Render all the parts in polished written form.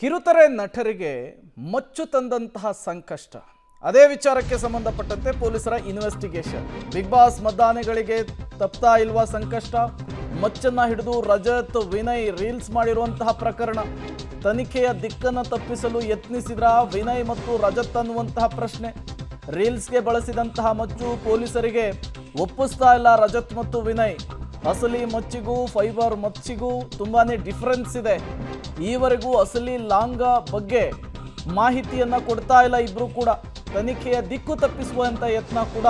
ಕಿರುತೆರೆ ನಟರಿಗೆ ಮಚ್ಚು ತಂದಂತಹ ಸಂಕಷ್ಟ. ಅದೇ ವಿಚಾರಕ್ಕೆ ಸಂಬಂಧಪಟ್ಟಂತೆ ಪೊಲೀಸರ ಇನ್ವೆಸ್ಟಿಗೇಷನ್. ಬಿಗ್ ಬಾಸ್ ಮತದಾನಗಳಿಗೆ ತಪ್ತಾ ಇಲ್ವಾ ಸಂಕಷ್ಟ? ಮಚ್ಚನ್ನ ಹಿಡಿದು ರಜತ್ ವಿನಯ್ ರೀಲ್ಸ್ ಮಾಡಿರುವಂತಹ ಪ್ರಕರಣ. ತನಿಖೆಯ ದಿಕ್ಕನ್ನು ತಪ್ಪಿಸಲು ಯತ್ನಿಸಿದ್ರ ವಿನಯ್ ಮತ್ತು ರಜತ್ ಅನ್ನುವಂತಹ ಪ್ರಶ್ನೆ. ರೀಲ್ಸ್ಗೆ ಬಳಸಿದಂತಹ ಮಚ್ಚು ಪೊಲೀಸರಿಗೆ ಒಪ್ಪಿಸ್ತಾ ಇಲ್ಲ ರಜತ್ ಮತ್ತು ವಿನಯ್. ಅಸಲಿ ಮಚ್ಚಿಗೂ ಫೈಬರ್ ಮಚ್ಚಿಗೂ ತುಂಬಾನೇ ಡಿಫರೆನ್ಸ್ ಇದೆ. ಈವರೆಗೂ ಅಸಲಿ ಲಾಂಗ ಬಗ್ಗೆ ಮಾಹಿತಿಯನ್ನ ಕೊಡ್ತಾ ಇಲ್ಲ ಇಬ್ರು ಕೂಡ. ತನಿಖೆಯ ದಿಕ್ಕು ತಪ್ಪಿಸುವಂತ ಯತ್ನ ಕೂಡ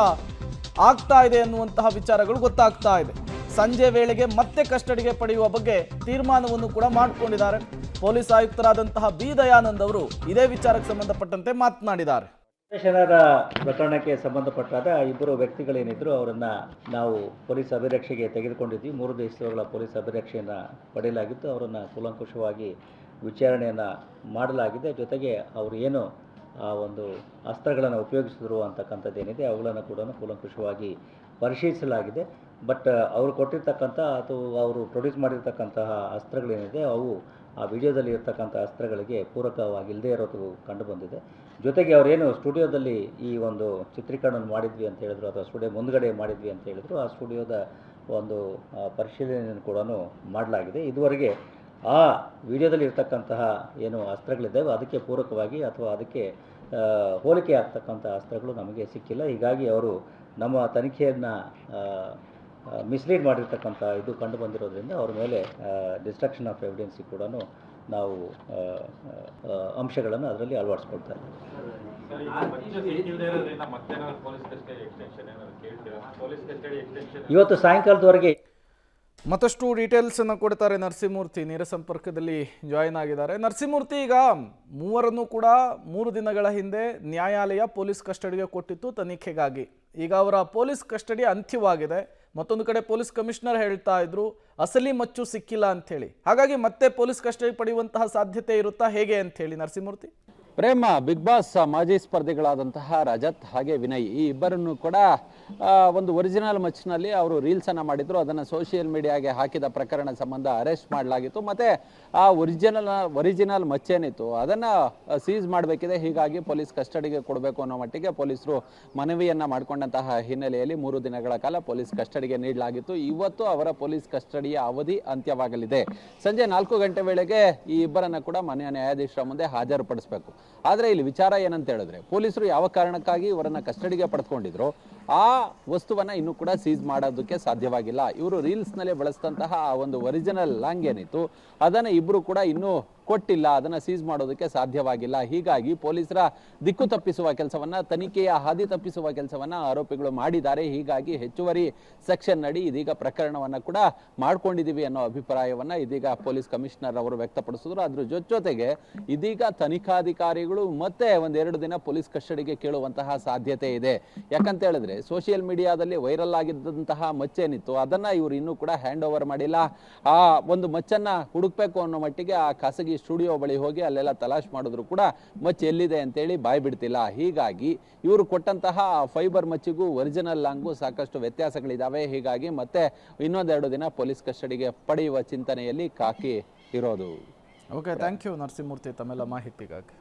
ಆಗ್ತಾ ಇದೆ ಅನ್ನುವಂತಹ ವಿಚಾರಗಳು ಗೊತ್ತಾಗ್ತಾ ಇದೆ. ಸಂಜೆ ವೇಳೆಗೆ ಮತ್ತೆ ಕಸ್ಟಡಿಗೆ ಪಡೆಯುವ ಬಗ್ಗೆ ತೀರ್ಮಾನವನ್ನು ಕೂಡ ಮಾಡಿಕೊಂಡಿದ್ದಾರೆ. ಪೊಲೀಸ್ ಆಯುಕ್ತರಾದಂತಹ ಬಿ ದಯಾನಂದ್ ಅವರು ಇದೇ ವಿಚಾರಕ್ಕೆ ಸಂಬಂಧಪಟ್ಟಂತೆ ಮಾತನಾಡಿದ್ದಾರೆ. ಪ್ರಕರಣಕ್ಕೆ ಸಂಬಂಧಪಟ್ಟಾದ ಇಬ್ಬರು ವ್ಯಕ್ತಿಗಳೇನಿದ್ರು ಅವರನ್ನು ನಾವು ಪೊಲೀಸ್ ಅಭಿರಕ್ಷೆಗೆ ತೆಗೆದುಕೊಂಡಿದ್ವಿ. 3 ದಿವಸಗಳ ಪೊಲೀಸ್ ಅಭಿರಕ್ಷೆಯನ್ನು ಪಡೆಯಲಾಗಿದ್ದು ಅವರನ್ನು ಕೂಲಂಕುಷವಾಗಿ ವಿಚಾರಣೆಯನ್ನು ಮಾಡಲಾಗಿದೆ. ಜೊತೆಗೆ ಅವರು ಏನು ಒಂದು ಅಸ್ತ್ರಗಳನ್ನು ಉಪಯೋಗಿಸಿದ್ರು ಅಂತಕ್ಕಂಥದ್ದೇನಿದೆ ಅವುಗಳನ್ನು ಕೂಡ ಕೂಲಂಕುಷವಾಗಿ ಪರಿಶೀಲಿಸಲಾಗಿದೆ. ಬಟ್ ಅವರು ಕೊಟ್ಟಿರ್ತಕ್ಕಂಥ ಅಥವಾ ಅವರು ಪ್ರೊಡ್ಯೂಸ್ ಮಾಡಿರ್ತಕ್ಕಂತಹ ಅಸ್ತ್ರಗಳೇನಿದೆ ಅವು ಆ ವಿಡಿಯೋದಲ್ಲಿ ಇರ್ತಕ್ಕಂಥ ಅಸ್ತ್ರಗಳಿಗೆ ಪೂರಕವಾಗಿಲ್ಲದೆ ಇರೋದು ಕಂಡುಬಂದಿದೆ. ಜೊತೆಗೆ ಅವರೇನು ಸ್ಟುಡಿಯೋದಲ್ಲಿ ಈ ಒಂದು ಚಿತ್ರೀಕರಣ ಮಾಡಿದ್ವಿ ಅಂತ ಹೇಳಿದ್ರು ಅಥವಾ ಸ್ಟುಡಿಯೋ ಮುಂದ್ಗಡೆ ಮಾಡಿದ್ವಿ ಅಂತ ಹೇಳಿದ್ರು, ಆ ಸ್ಟುಡಿಯೋದ ಒಂದು ಪರಿಶೀಲನೆಯನ್ನು ಕೂಡ ಮಾಡಲಾಗಿದೆ. ಇದುವರೆಗೆ ಆ ವಿಡಿಯೋದಲ್ಲಿ ಇರ್ತಕ್ಕಂತಹ ಏನು ಅಸ್ತ್ರಗಳಿದ್ದಾವೆ ಅದಕ್ಕೆ ಪೂರಕವಾಗಿ ಅಥವಾ ಅದಕ್ಕೆ ಹೋಲಿಕೆ ಆಗ್ತಕ್ಕಂಥ ಅಸ್ತ್ರಗಳು ನಮಗೆ ಸಿಕ್ಕಿಲ್ಲ. ಹೀಗಾಗಿ ಅವರು ನಮ್ಮ ತನಿಖೆಯನ್ನು ಮಿಸ್ಲೀಡ್ ಮಾಡಿರ್ತಕ್ಕಂಥ ಇದು ಕಂಡು ಬಂದಿರೋದ್ರಿಂದ ಅವ್ರ ಮೇಲೆ ಡಿಸ್ಟ್ರಕ್ಷನ್ ಆಫ್ ಎವಿಡೆನ್ಸಿ ಕೂಡ ನಾವು ಅಂಶಗಳನ್ನು ಅದರಲ್ಲಿ ಅಳವಡಿಸ್ಕೊಳ್ತಾ ಇದ್ದೀವಿ. ಇವತ್ತು ಸಾಯಂಕಾಲದವರೆಗೆ ಮತ್ತಷ್ಟು ಡೀಟೇಲ್ಸ್ ಅನ್ನು ಕೊಡ್ತಾರೆ ನರಸಿಂಹಮೂರ್ತಿ. ನೇರ ಸಂಪರ್ಕದಲ್ಲಿ ಜಾಯಿನ್ ಆಗಿದ್ದಾರೆ. ನರಸಿಂಹಮೂರ್ತಿ, ಈಗ ಮೂವರನ್ನು ಕೂಡ 3 ದಿನಗಳ ಹಿಂದೆ ನ್ಯಾಯಾಲಯ ಪೊಲೀಸ್ ಕಸ್ಟಡಿಗೆ ಕೊಟ್ಟಿತ್ತು ತನಿಖೆಗಾಗಿ. ಈಗ ಅವರ ಪೊಲೀಸ್ ಕಸ್ಟಡಿ ಅಂತ್ಯವಾಗಿದೆ. ಮತ್ತೊಂದು ಕಡೆ ಪೊಲೀಸ್ ಕಮಿಷನರ್ ಹೇಳ್ತಾ ಇದ್ರು ಅಸಲಿ ಮಚ್ಚು ಸಿಕ್ಕಿಲ್ಲ ಅಂಥೇಳಿ. ಹಾಗಾಗಿ ಮತ್ತೆ ಪೊಲೀಸ್ ಕಸ್ಟಡಿ ಪಡೆಯುವಂತಹ ಸಾಧ್ಯತೆ ಇರುತ್ತಾ ಹೇಗೆ ಅಂತ ಹೇಳಿ ನರಸಿಂಹಮೂರ್ತಿ? ಪ್ರೇಮ, ಬಿಗ್ ಬಾಸ್ ಮಾಜಿ ಸ್ಪರ್ಧಿಗಳಾದಂತಹ ರಜತ್ ಹಾಗೆ ವಿನಯ್ ಈ ಇಬ್ಬರನ್ನು ಕೂಡ ಒಂದು ಒರಿಜಿನಲ್ ಮಚ್ನಲ್ಲಿ ಅವರು ರೀಲ್ಸ್ ಅನ್ನ ಮಾಡಿದ್ರು. ಅದನ್ನು ಸೋಷಿಯಲ್ ಮೀಡಿಯಾಗೆ ಹಾಕಿದ ಪ್ರಕರಣ ಸಂಬಂಧ ಅರೆಸ್ಟ್ ಮಾಡಲಾಗಿತ್ತು. ಮತ್ತೆ ಆ ಒರಿಜಿನಲ್ ಮಚ್ಚೇನಿತ್ತು ಅದನ್ನ ಸೀಸ್ ಮಾಡಬೇಕಿದೆ. ಹೀಗಾಗಿ ಪೊಲೀಸ್ ಕಸ್ಟಡಿಗೆ ಕೊಡಬೇಕು ಅನ್ನೋ ಮಟ್ಟಿಗೆ ಪೊಲೀಸರು ಮನವಿಯನ್ನ ಮಾಡಿಕೊಂಡಂತಹ ಹಿನ್ನೆಲೆಯಲ್ಲಿ 3 ದಿನಗಳ ಕಾಲ ಪೊಲೀಸ್ ಕಸ್ಟಡಿಗೆ ನೀಡಲಾಗಿತ್ತು. ಇವತ್ತು ಅವರ ಪೊಲೀಸ್ ಕಸ್ಟಡಿಯ ಅವಧಿ ಅಂತ್ಯವಾಗಲಿದೆ. ಸಂಜೆ 4 ಗಂಟೆ ವೇಳೆಗೆ ಈ ಇಬ್ಬರನ್ನ ಕೂಡ ಮಾನ್ಯ ನ್ಯಾಯಾಧೀಶರ ಮುಂದೆ ಹಾಜರುಪಡಿಸಬೇಕು. ಆದ್ರೆ ಇಲ್ಲಿ ವಿಚಾರ ಏನಂತ ಹೇಳಿದ್ರೆ, ಪೊಲೀಸರು ಯಾವ ಕಾರಣಕ್ಕಾಗಿ ಇವರನ್ನ ಕಸ್ಟಡಿಗೆ ಪಡೆದುಕೊಂಡಿದ್ರು ಆ ವಸ್ತುವನ್ನ ಇನ್ನೂ ಕೂಡ ಸೀಸ್ ಮಾಡೋದಕ್ಕೆ ಸಾಧ್ಯವಾಗಿಲ್ಲ. ಇವರು ರೀಲ್ಸ್ ನಲ್ಲಿ ಬಳಸಿದಂತಹ ಆ ಒಂದು ಒರಿಜಿನಲ್ ಲಾಂಗ್ ಏನಿತ್ತು ಅದನ್ನ ಇಬ್ರು ಕೂಡ ಇನ್ನೂ ಕೊಟ್ಟಿಲ್ಲ, ಅದನ್ನ ಸೀಸ್ ಮಾಡೋದಕ್ಕೆ ಸಾಧ್ಯವಾಗಿಲ್ಲ. ಹೀಗಾಗಿ ಪೊಲೀಸರ ದಿಕ್ಕು ತಪ್ಪಿಸುವ ಕೆಲಸವನ್ನ, ತನಿಖೆಯ ಹಾದಿ ತಪ್ಪಿಸುವ ಕೆಲಸವನ್ನ ಆರೋಪಿಗಳು ಮಾಡಿದ್ದಾರೆ. ಹೀಗಾಗಿ ಹೆಚ್ಚುವರಿ ಸೆಕ್ಷನ್ ನಡಿ ಇದೀಗ ಪ್ರಕರಣವನ್ನ ಕೂಡ ಮಾಡ್ಕೊಂಡಿದೀವಿ ಅನ್ನೋ ಅಭಿಪ್ರಾಯವನ್ನ ಇದೀಗ ಪೊಲೀಸ್ ಕಮಿಷನರ್ ಅವರು ವ್ಯಕ್ತಪಡಿಸಿದ್ರು. ಅದ್ರ ಜೊತೆಗೆ ಇದೀಗ ತನಿಖಾಧಿಕಾರಿಗಳು ಮತ್ತೆ 1-2 ದಿನ ಪೊಲೀಸ್ ಕಸ್ಟಡಿಗೆ ಕೇಳುವಂತಹ ಸಾಧ್ಯತೆ ಇದೆ. ಯಾಕಂತ ಹೇಳಿದ್ರೆ ಸೋಷಿಯಲ್ ಮೀಡಿಯಾದಲ್ಲಿ ವೈರಲ್ ಆಗಿದ್ದಂತಹ ಮಚ್ಚೇನಿತ್ತು ಅದನ್ನ ಇವರು ಇನ್ನೂ ಕೂಡ ಹ್ಯಾಂಡ್ ಓವರ್ ಮಾಡಿಲ್ಲ. ಆ ಒಂದು ಮಚ್ಚನ್ನ ಹುಡುಕ್ಬೇಕು ಅನ್ನೋ ಮಟ್ಟಿಗೆ ಆ ಖಾಸಗಿ ಸ್ಟುಡಿಯೋ ಬಳಿ ಹೋಗಿ ಅಲ್ಲೆಲ್ಲ ತಲಾಶ್ ಮಾಡಿದ್ರು ಕೂಡ ಮಚ್ಚು ಎಲ್ಲಿದೆ ಅಂತೇಳಿ ಬಾಯ್ ಬಿಡ್ತಿಲ್ಲ. ಹೀಗಾಗಿ ಇವರು ಕೊಟ್ಟಂತಹ ಫೈಬರ್ ಮಚ್ಚಿಗೂ ಒರಿಜಿನಲ್ ಲಾಂಗೂ ಸಾಕಷ್ಟು ವ್ಯತ್ಯಾಸಗಳಿದಾವೆ. ಹೀಗಾಗಿ ಮತ್ತೆ 1-2 ದಿನ ಪೊಲೀಸ್ ಕಸ್ಟಡಿಗೆ ಪಡೆಯುವ ಚಿಂತನೆಯಲ್ಲಿ ಕಾಕಿ ಇರೋದು. ಓಕೆ, ಥ್ಯಾಂಕ್ ಯು ನರಸಿಂಹಮೂರ್ತಿ ತಮ್ಮೆಲ್ಲ ಮಾಹಿತಿಗಾಗಿ.